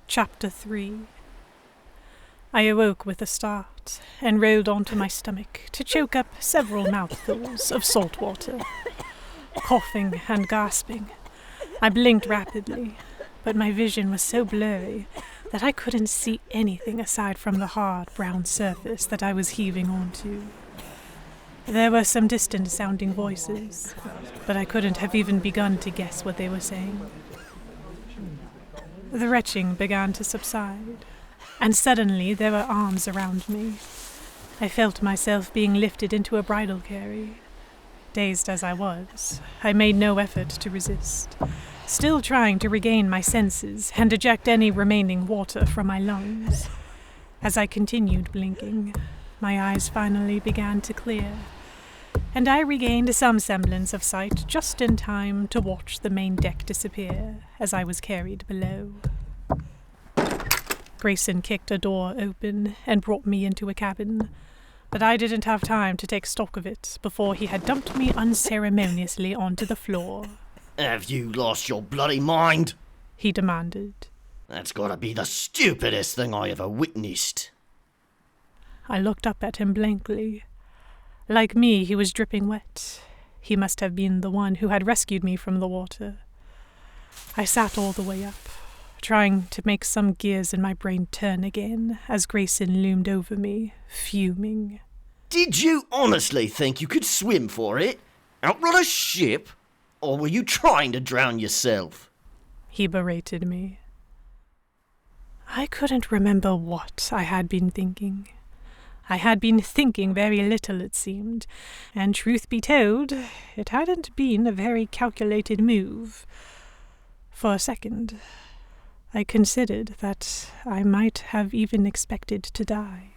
Chapter 3. I awoke with a start and rolled onto my stomach to choke up several mouthfuls of salt water. Coughing and gasping, I blinked rapidly, but my vision was so blurry that I couldn't see anything aside from the hard brown surface that I was heaving onto. There were some distant-sounding voices, but I couldn't have even begun to guess what they were saying. The retching began to subside, and suddenly there were arms around me. I felt myself being lifted into a bridal carry. Dazed as I was, I made no effort to resist, still trying to regain my senses and eject any remaining water from my lungs. As I continued blinking, my eyes finally began to clear, and I regained some semblance of sight just in time to watch the main deck disappear as I was carried below. Grayson kicked a door open and brought me into a cabin, but I didn't have time to take stock of it before he had dumped me unceremoniously onto the floor. Have you lost your bloody mind? He demanded. That's gotta be the stupidest thing I ever witnessed. I looked up at him blankly. Like me, he was dripping wet. He must have been the one who had rescued me from the water. I sat all the way up, trying to make some gears in my brain turn again as Grayson loomed over me, fuming. Did you honestly think you could swim for it? Outrun a ship? Or were you trying to drown yourself? He berated me. I couldn't remember what I had been thinking. I had been thinking very little, it seemed, and truth be told, it hadn't been a very calculated move. For a second, I considered that I might have even expected to die.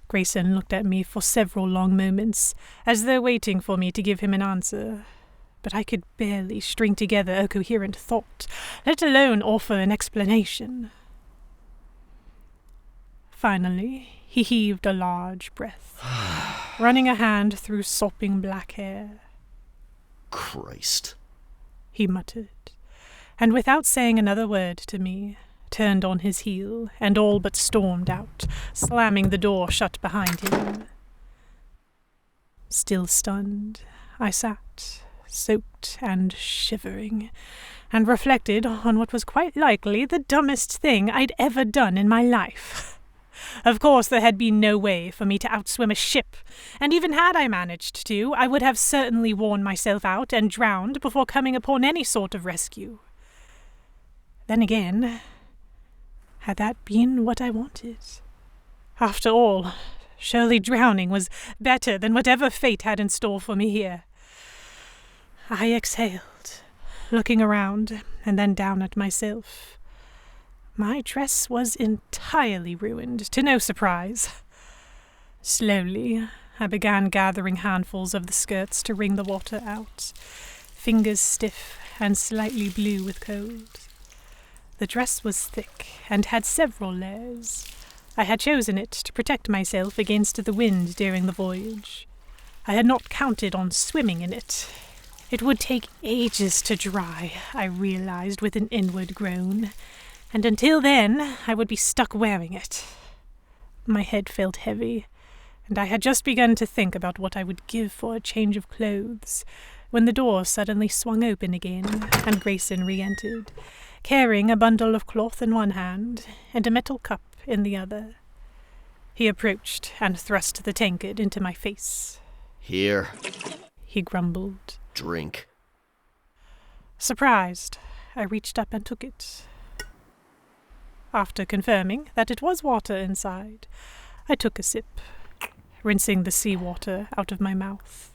Grayson looked at me for several long moments, as though waiting for me to give him an answer, but I could barely string together a coherent thought, let alone offer an explanation. Finally, he heaved a large breath, running a hand through sopping black hair. Christ, he muttered, and without saying another word to me, turned on his heel and all but stormed out, slamming the door shut behind him. Still stunned, I sat, soaked and shivering, and reflected on what was quite likely the dumbest thing I'd ever done in my life. Of course, there had been no way for me to outswim a ship, and even had I managed to, I would have certainly worn myself out and drowned before coming upon any sort of rescue. Then again, had that been what I wanted? After all, surely drowning was better than whatever fate had in store for me here. I exhaled, looking around and then down at myself. My dress was entirely ruined, to no surprise. Slowly, I began gathering handfuls of the skirts to wring the water out, fingers stiff and slightly blue with cold. The dress was thick and had several layers. I had chosen it to protect myself against the wind during the voyage. I had not counted on swimming in it. It would take ages to dry, I realized with an inward groan, and until then, I would be stuck wearing it. My head felt heavy, and I had just begun to think about what I would give for a change of clothes, when the door suddenly swung open again, and Grayson re-entered, carrying a bundle of cloth in one hand and a metal cup in the other. He approached and thrust the tankard into my face. Here. He grumbled. Drink. Surprised, I reached up and took it. After confirming that it was water inside, I took a sip, rinsing the seawater out of my mouth.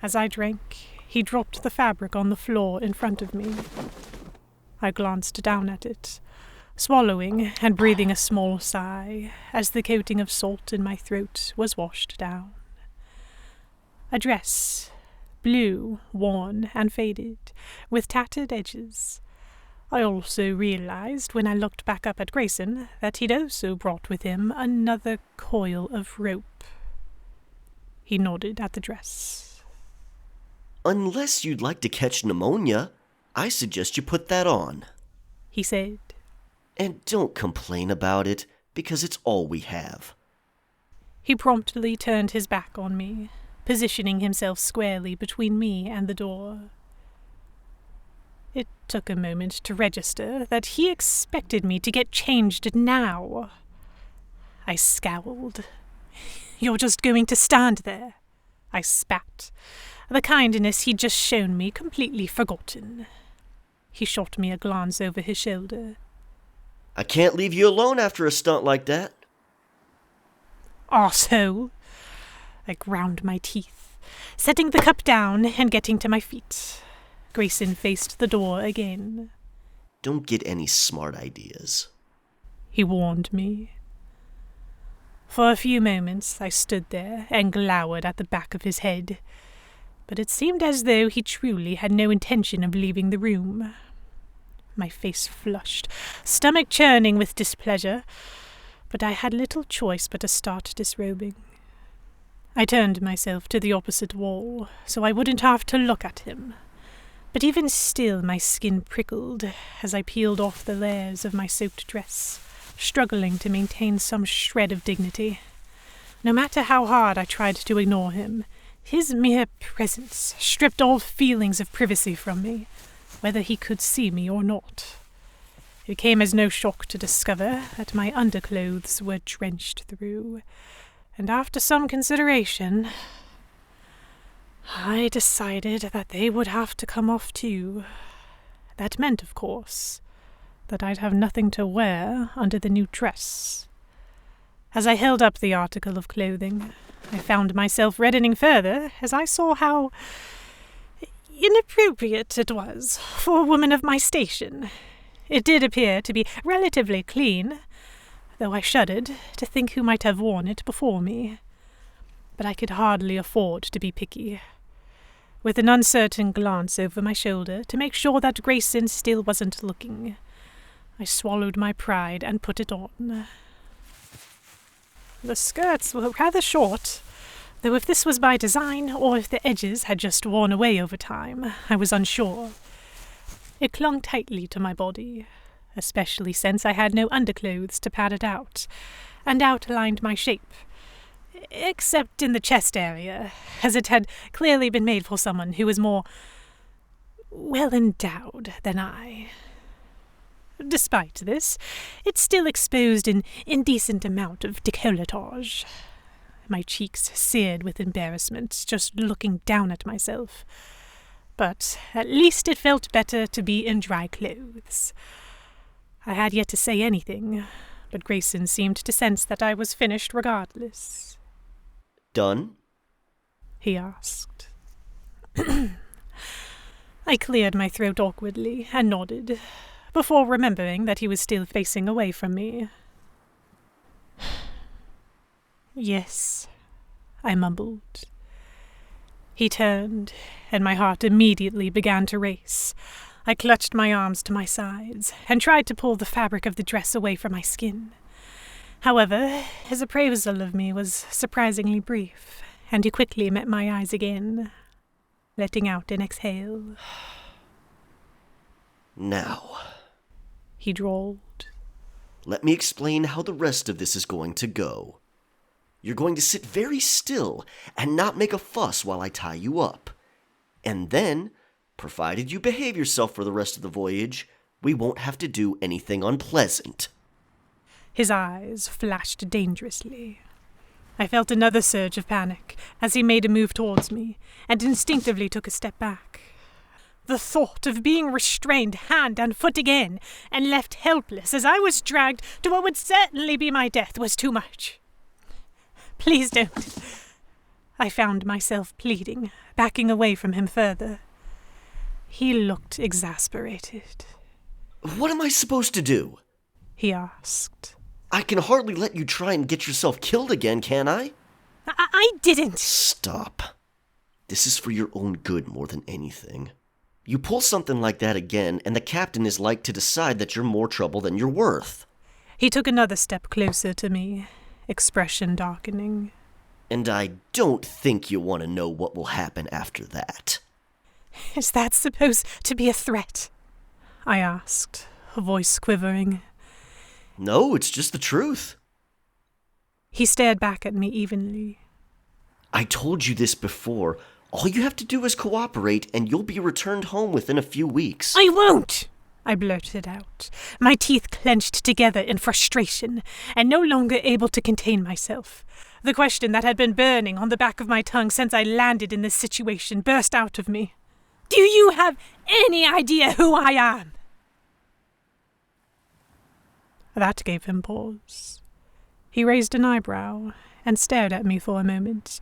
As I drank, he dropped the fabric on the floor in front of me. I glanced down at it, swallowing and breathing a small sigh as the coating of salt in my throat was washed down. A dress, blue, worn and faded, with tattered edges. I also realized when I looked back up at Grayson that he'd also brought with him another coil of rope. He nodded at the dress. Unless you'd like to catch pneumonia, I suggest you put that on, he said. And don't complain about it, because it's all we have. He promptly turned his back on me, positioning himself squarely between me and the door. It took a moment to register that he expected me to get changed now. I scowled. "You're just going to stand there?" I spat, the kindness he'd just shown me completely forgotten. He shot me a glance over his shoulder. I can't leave you alone after a stunt like that. Arsehole! I ground my teeth, setting the cup down and getting to my feet. Grayson faced the door again. Don't get any smart ideas, he warned me. For a few moments I stood there and glowered at the back of his head, but it seemed as though he truly had no intention of leaving the room. My face flushed, stomach churning with displeasure, but I had little choice but to start disrobing. I turned myself to the opposite wall, so I wouldn't have to look at him. But even still my skin prickled as I peeled off the layers of my soaked dress, struggling to maintain some shred of dignity. No matter how hard I tried to ignore him, his mere presence stripped all feelings of privacy from me, whether he could see me or not. It came as no shock to discover that my underclothes were drenched through, and after some consideration, I decided that they would have to come off too. That meant, of course, that I'd have nothing to wear under the new dress. As I held up the article of clothing, I found myself reddening further as I saw how inappropriate it was for a woman of my station. It did appear to be relatively clean, though I shuddered to think who might have worn it before me. But I could hardly afford to be picky. With an uncertain glance over my shoulder to make sure that Grayson still wasn't looking, I swallowed my pride and put it on. The skirts were rather short, though if this was by design or if the edges had just worn away over time, I was unsure. It clung tightly to my body, especially since I had no underclothes to pad it out, and outlined my shape, except in the chest area, as it had clearly been made for someone who was more well-endowed than I. Despite this, it still exposed an indecent amount of décolletage. My cheeks seared with embarrassment just looking down at myself. But at least it felt better to be in dry clothes. I had yet to say anything, but Grayson seemed to sense that I was finished regardless. Done? He asked. I cleared my throat awkwardly and nodded, before remembering that he was still facing away from me. Yes, I mumbled. He turned, and my heart immediately began to race. I clutched my arms to my sides and tried to pull the fabric of the dress away from my skin. However, his appraisal of me was surprisingly brief, and he quickly met my eyes again, letting out an exhale. Now, he drawled, let me explain how the rest of this is going to go. You're going to sit very still and not make a fuss while I tie you up. And then, provided you behave yourself for the rest of the voyage, we won't have to do anything unpleasant. His eyes flashed dangerously. I felt another surge of panic as he made a move towards me, and instinctively took a step back. The thought of being restrained hand and foot again, and left helpless as I was dragged to what would certainly be my death, was too much. Please don't. I found myself pleading, backing away from him further. He looked exasperated. What am I supposed to do? He asked. I can hardly let you try and get yourself killed again, can I? I didn't. Stop. This is for your own good more than anything. You pull something like that again, and the captain is like to decide that you're more trouble than you're worth. He took another step closer to me, expression darkening. And I don't think you want to know what will happen after that. Is that supposed to be a threat? I asked, voice quivering. No, it's just the truth. He stared back at me evenly. I told you this before. All you have to do is cooperate, and you'll be returned home within a few weeks. I won't! I blurted out, my teeth clenched together in frustration, and no longer able to contain myself. The question that had been burning on the back of my tongue since I landed in this situation burst out of me. Do you have any idea who I am? That gave him pause. He raised an eyebrow and stared at me for a moment,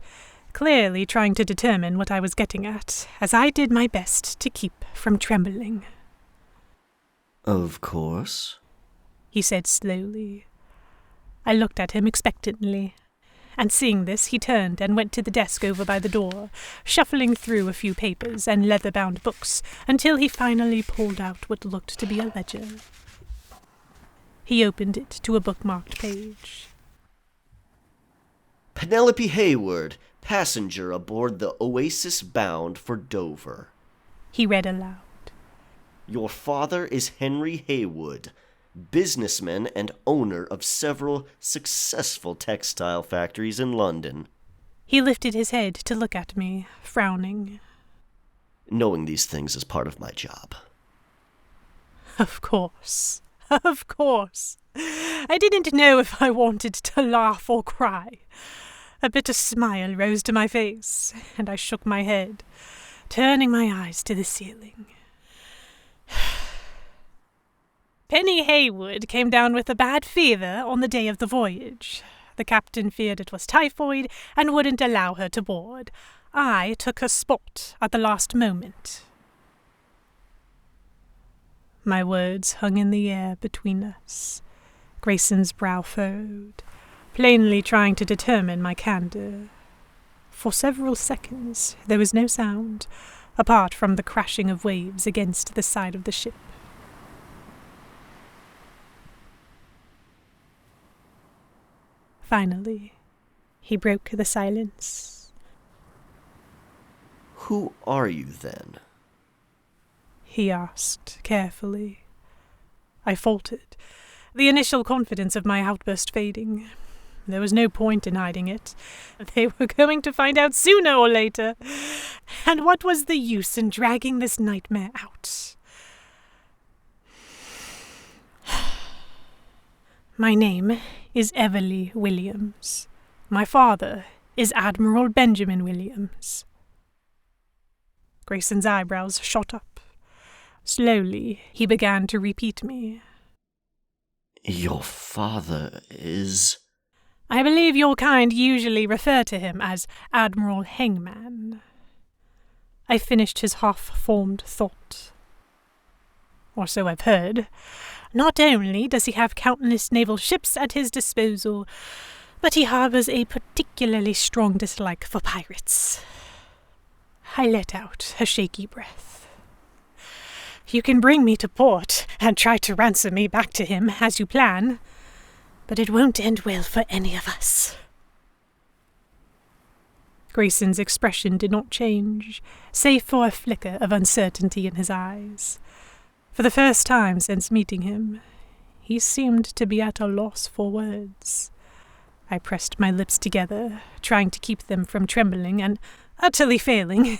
clearly trying to determine what I was getting at, as I did my best to keep from trembling. Of course, he said slowly. I looked at him expectantly, and seeing this, he turned and went to the desk over by the door, shuffling through a few papers and leather-bound books until he finally pulled out what looked to be a ledger. He opened it to a bookmarked page. Penelope Hayward, passenger aboard the Oasis bound for Dover. He read aloud. Your father is Henry Haywood, businessman and owner of several successful textile factories in London. He lifted his head to look at me, frowning. Knowing these things is part of my job. Of course. Of course. I didn't know if I wanted to laugh or cry. A bitter smile rose to my face, and I shook my head, turning my eyes to the ceiling. Penny Haywood came down with a bad fever on the day of the voyage. The captain feared it was typhoid and wouldn't allow her to board. I took her spot at the last moment. My words hung in the air between us. Grayson's brow furrowed, plainly trying to determine my candor. For several seconds there was no sound, apart from the crashing of waves against the side of the ship. Finally, he broke the silence. Who are you, then? He asked, carefully. I faltered, the initial confidence of my outburst fading. There was no point in hiding it. They were going to find out sooner or later. And what was the use in dragging this nightmare out? My name is Everly Williams. My father is Admiral Benjamin Williams. Grayson's eyebrows shot up. Slowly, he began to repeat me. Your father is... I believe your kind usually refer to him as Admiral Hangman. I finished his half-formed thought. Or so I've heard. Not only does he have countless naval ships at his disposal, but he harbours a particularly strong dislike for pirates. I let out a shaky breath. You can bring me to port and try to ransom me back to him as you plan, but it won't end well for any of us. Grayson's expression did not change, save for a flicker of uncertainty in his eyes. For the first time since meeting him, he seemed to be at a loss for words. I pressed my lips together, trying to keep them from trembling, and utterly failing.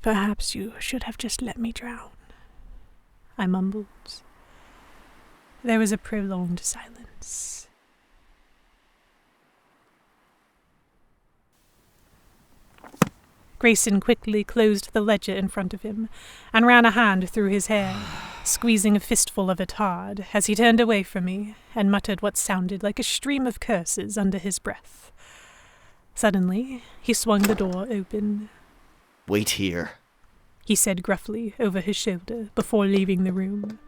Perhaps you should have just let me drown, I mumbled. There was a prolonged silence. Grayson quickly closed the ledger in front of him and ran a hand through his hair, squeezing a fistful of it hard as he turned away from me and muttered what sounded like a stream of curses under his breath. Suddenly, he swung the door open. Wait here, he said gruffly over his shoulder before leaving the room.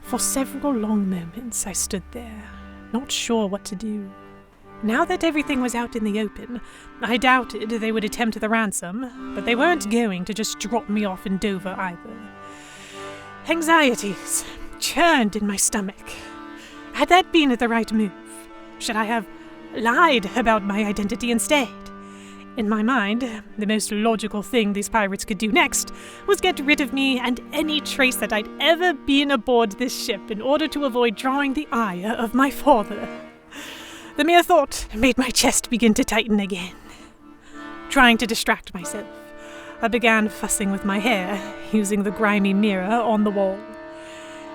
For several long moments I stood there, not sure what to do. Now that everything was out in the open, I doubted they would attempt the ransom, but they weren't going to just drop me off in Dover either. Anxieties churned in my stomach. Had that been the right move? Should I have lied about my identity instead? In my mind, the most logical thing these pirates could do next was get rid of me and any trace that I'd ever been aboard this ship in order to avoid drawing the ire of my father. The mere thought made my chest begin to tighten again. Trying to distract myself, I began fussing with my hair, using the grimy mirror on the wall.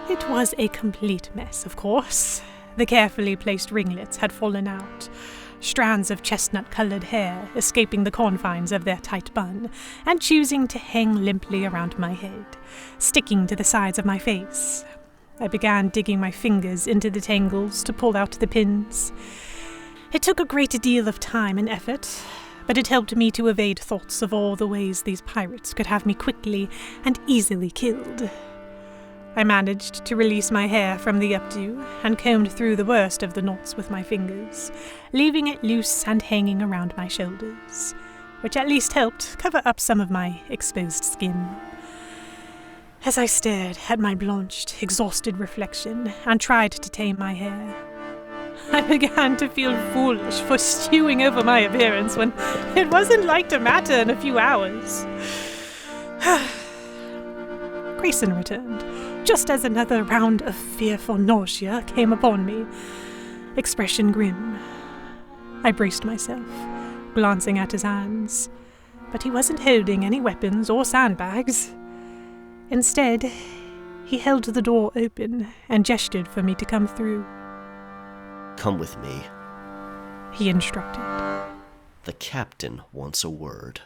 It was a complete mess, of course. The carefully placed ringlets had fallen out, strands of chestnut-coloured hair escaping the confines of their tight bun and choosing to hang limply around my head, sticking to the sides of my face. I began digging my fingers into the tangles to pull out the pins. It took a great deal of time and effort, but it helped me to evade thoughts of all the ways these pirates could have me quickly and easily killed. I managed to release my hair from the updo and combed through the worst of the knots with my fingers, leaving it loose and hanging around my shoulders, which at least helped cover up some of my exposed skin. As I stared at my blanched, exhausted reflection and tried to tame my hair, I began to feel foolish for stewing over my appearance when it wasn't like to matter in a few hours. Grayson returned, just as another round of fearful nausea came upon me, expression grim. I braced myself, glancing at his hands, but he wasn't holding any weapons or sandbags. Instead, he held the door open and gestured for me to come through. Come with me, he instructed. The captain wants a word.